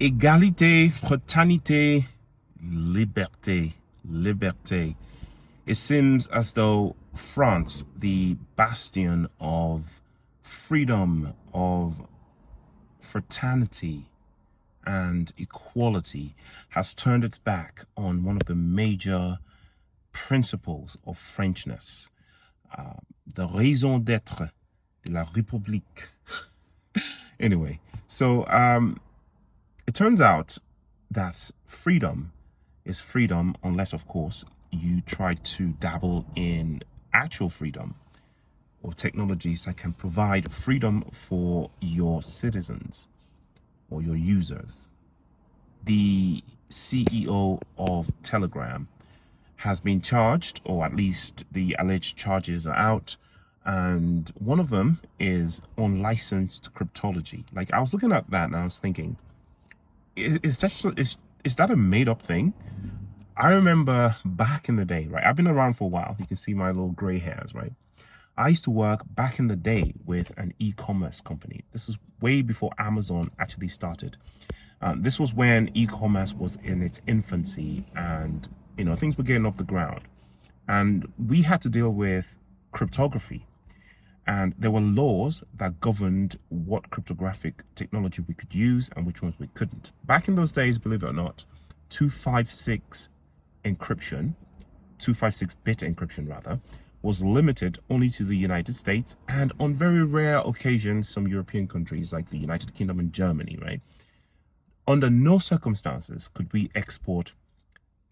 Égalité, fraternité, liberté, liberté. It seems as though France, the bastion of freedom, of fraternity, and equality, has turned its back on one of the major principles of Frenchness, the raison d'être de la République. Anyway, so it turns out that freedom is freedom unless, of course, you try to dabble in actual freedom or technologies that can provide freedom for your citizens or your users. The CEO of Telegram has been charged, or at least the alleged charges are out, and one of them is unlicensed cryptology. Like, I was looking at that and I was thinking, is that a made-up thing? I remember back in the day, right? I've been around for a while. You can see my little gray hairs, right? I used to work back in the day with an e-commerce company. This is way before Amazon actually started. This was when e-commerce was in its infancy and, things were getting off the ground. And we had to deal with cryptography. And there were laws that governed what cryptographic technology we could use and which ones we couldn't. Back in those days, believe it or not, 256 encryption, 256-bit encryption rather, was limited only to the United States and on very rare occasions, some European countries like the United Kingdom and Germany, right? Under no circumstances could we export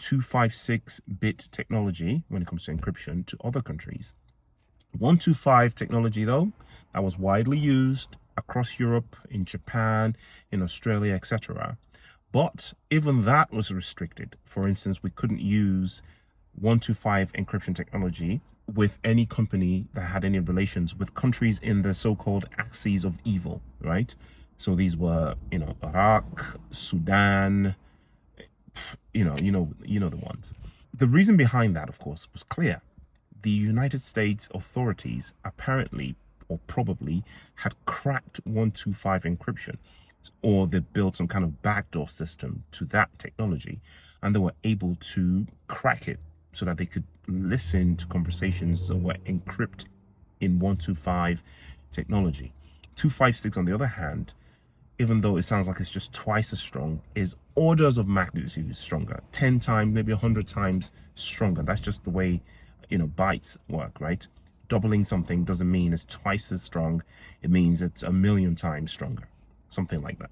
256-bit technology when it comes to encryption to other countries. 125 technology, though, that was widely used across Europe, in Japan, in Australia, etc. But even that was restricted. For instance, we couldn't use 125 encryption technology with any company that had any relations with countries in the so-called axes of evil, right? So these were, Iraq, Sudan, you know the ones. The reason behind that, of course, was clear. The United States authorities apparently, or probably, had cracked 125 encryption, or they built some kind of backdoor system to that technology, and they were able to crack it so that they could listen to conversations that were encrypted in 125 technology. 256, on the other hand, even though it sounds like it's just twice as strong, is orders of magnitude stronger, 10 times, maybe 100 times stronger. That's just the way, bytes work, right? Doubling something doesn't mean it's twice as strong. It means it's 1,000,000 times stronger, something like that.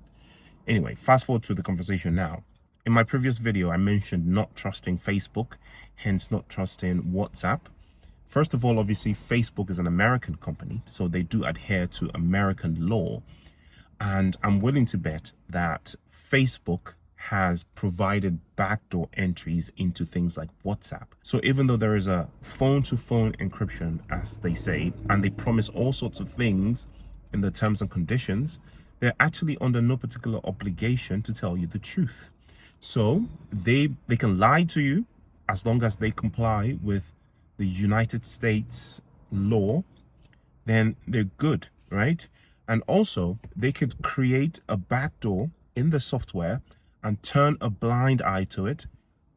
Anyway, fast forward to the conversation now. In my previous video, I mentioned not trusting Facebook, hence not trusting WhatsApp. First of all, obviously, Facebook is an American company, so they do adhere to American law. And I'm willing to bet that Facebook has provided backdoor entries into things like WhatsApp. So even though there is a phone-to-phone encryption, as they say, and they promise all sorts of things in the terms and conditions, they're actually under no particular obligation to tell you the truth. So they can lie to you as long as they comply with the United States law, then they're good, right? And also, they could create a backdoor in the software and turn a blind eye to it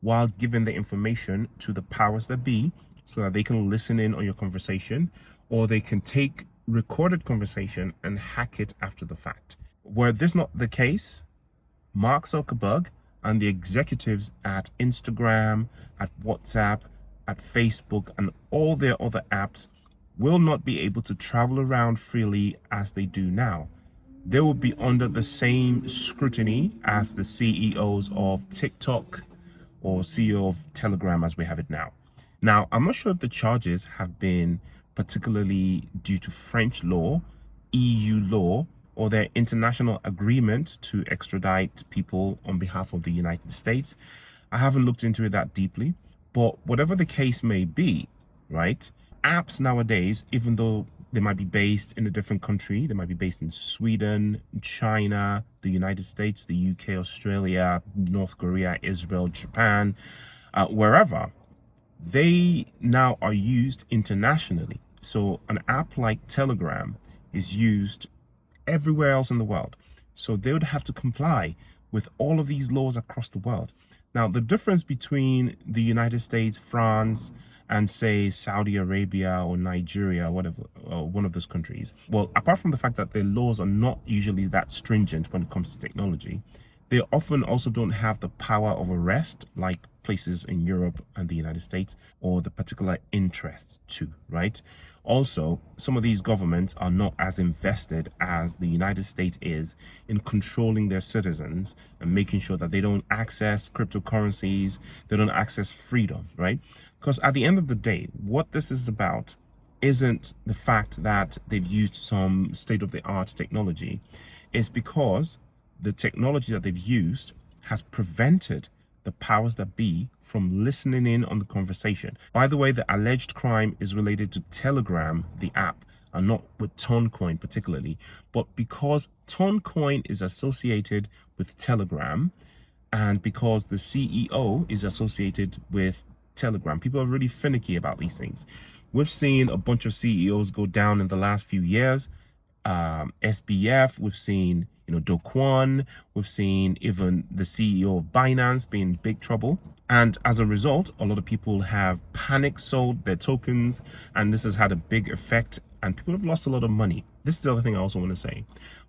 while giving the information to the powers that be so that they can listen in on your conversation, or they can take recorded conversation and hack it after the fact. Were this not the case, Mark Zuckerberg and the executives at Instagram, at WhatsApp, at Facebook, and all their other apps will not be able to travel around freely as they do now. They will be under the same scrutiny as the CEOs of TikTok or CEO of Telegram as we have it now. Now, I'm not sure if the charges have been particularly due to French law, EU law, or their international agreement to extradite people on behalf of the United States. I haven't looked into it that deeply, but whatever the case may be, right? Apps nowadays, even though they might be based in a different country, they might be based in Sweden, China, the United States, the UK, Australia, North Korea, Israel, Japan, wherever, they now are used internationally. So an app like Telegram is used everywhere else in the world. So they would have to comply with all of these laws across the world. Now, the difference between the United States, France, and say Saudi Arabia or Nigeria, whatever, or one of those countries, well, apart from the fact that their laws are not usually that stringent when it comes to technology, they often also don't have the power of arrest like places in Europe and the United States, or the particular interests too, right? Also, some of these governments are not as invested as the United States is in controlling their citizens and making sure that they don't access cryptocurrencies, they don't access freedom, right? Because at the end of the day, what this is about isn't the fact that they've used some state-of-the-art technology. It's because the technology that they've used has prevented the powers that be from listening in on the conversation. By the way, the alleged crime is related to Telegram, the app, and not with Tcoin particularly. But because Tcoin is associated with Telegram, and because the CEO is associated with Telegram, people are really finicky about these things. We've seen a bunch of CEOs go down in the last few years. SBF, we've seen, Do Kwon, we've seen even the CEO of Binance be in big trouble. And as a result, a lot of people have panic sold their tokens, and this has had a big effect, and people have lost a lot of money. This is the other thing I also want to say.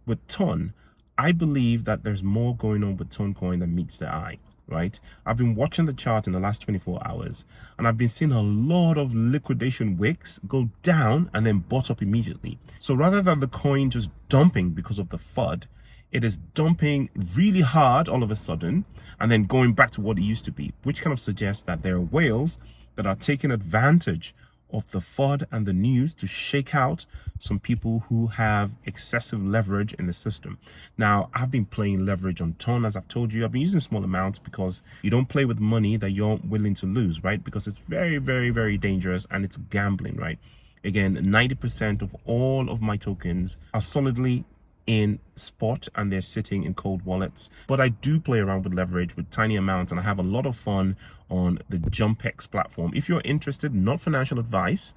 With Ton, I believe that there's more going on with Toncoin than meets the eye, right? I've been watching the chart in the last 24 hours, and I've been seeing a lot of liquidation wicks go down and then bought up immediately. So rather than the coin just dumping because of the FUD, it is dumping really hard all of a sudden and then going back to what it used to be, which kind of suggests that there are whales that are taking advantage of the FUD and the news to shake out some people who have excessive leverage in the system. Now, I've been playing leverage on Ton, as I've told you. I've been using small amounts because you don't play with money that you're willing to lose, right? Because it's very, very, very dangerous and it's gambling, right? Again, 90% of all of my tokens are solidly in spot and they're sitting in cold wallets, but I do play around with leverage with tiny amounts, and I have a lot of fun on the JumpX platform. If you're interested, not financial advice,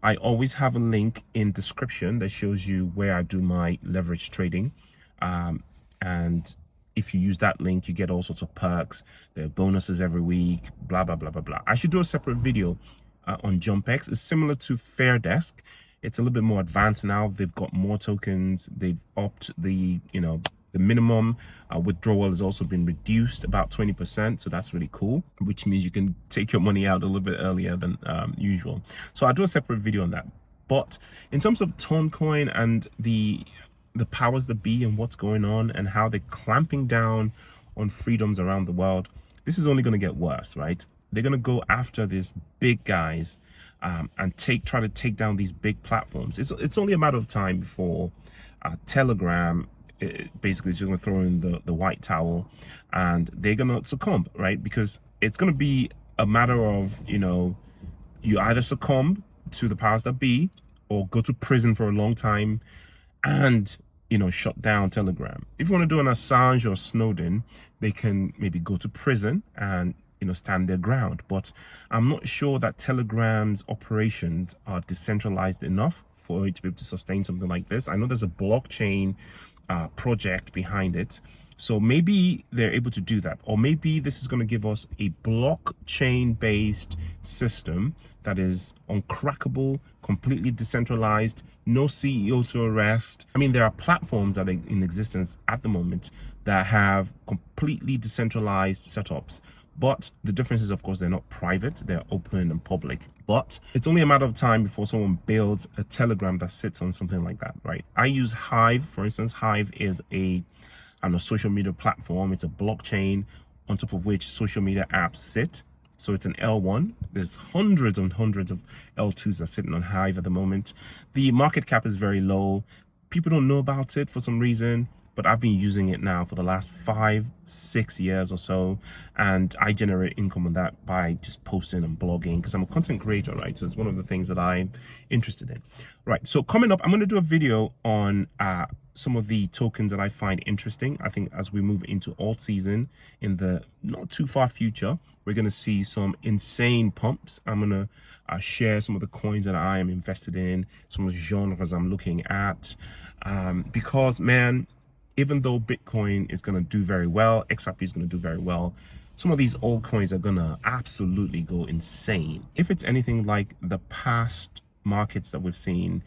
I always have a link in description that shows you where I do my leverage trading, and if you use that link, you get all sorts of perks. There are bonuses every week, blah blah blah blah blah. I should do a separate video on JumpX. It's similar to Fairdesk. It's a little bit more advanced now. They've got more tokens. They've upped the, the minimum withdrawal has also been reduced about 20%. So that's really cool, which means you can take your money out a little bit earlier than usual. So I'll do a separate video on that. But in terms of Toncoin and the powers that be and what's going on and how they're clamping down on freedoms around the world, this is only going to get worse, right? They're going to go after these big guys and try to take down these big platforms. It's only a matter of time before Telegram basically is just going to throw in the white towel and they're going to succumb, right? Because it's going to be a matter of, you either succumb to the powers that be or go to prison for a long time and, shut down Telegram. If you want to do an Assange or Snowden, they can maybe go to prison and stand their ground. But I'm not sure that Telegram's operations are decentralized enough for it to be able to sustain something like this. I know there's a blockchain project behind it, so maybe they're able to do that, or maybe this is going to give us a blockchain based system that is uncrackable, completely decentralized, no CEO to arrest. I mean, there are platforms that are in existence at the moment that have completely decentralized setups. But the difference is, of course, they're not private, they're open and public. But it's only a matter of time before someone builds a Telegram that sits on something like that, right? I use Hive, for instance. Hive is a social media platform. It's a blockchain on top of which social media apps sit. So it's an L1. There's hundreds and hundreds of L2s that are sitting on Hive at the moment. The market cap is very low. People don't know about it for some reason, but I've been using it now for the last 5-6 years or so, and I generate income on that by just posting and blogging because I'm a content creator, right? So it's one of the things that I'm interested in. Right, so coming up, I'm going to do a video on some of the tokens that I find interesting. I think as we move into alt season in the not too far future, we're going to see some insane pumps. I'm going to share some of the coins that I am invested in, some of the genres I'm looking at, because, man, even though Bitcoin is going to do very well, XRP is going to do very well, some of these altcoins are going to absolutely go insane. If it's anything like the past markets that we've seen,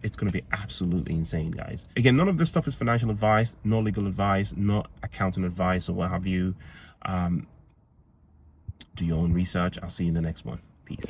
it's going to be absolutely insane, guys. Again, none of this stuff is financial advice, no legal advice, no accounting advice or what have you. Do your own research. I'll see you in the next one. Peace.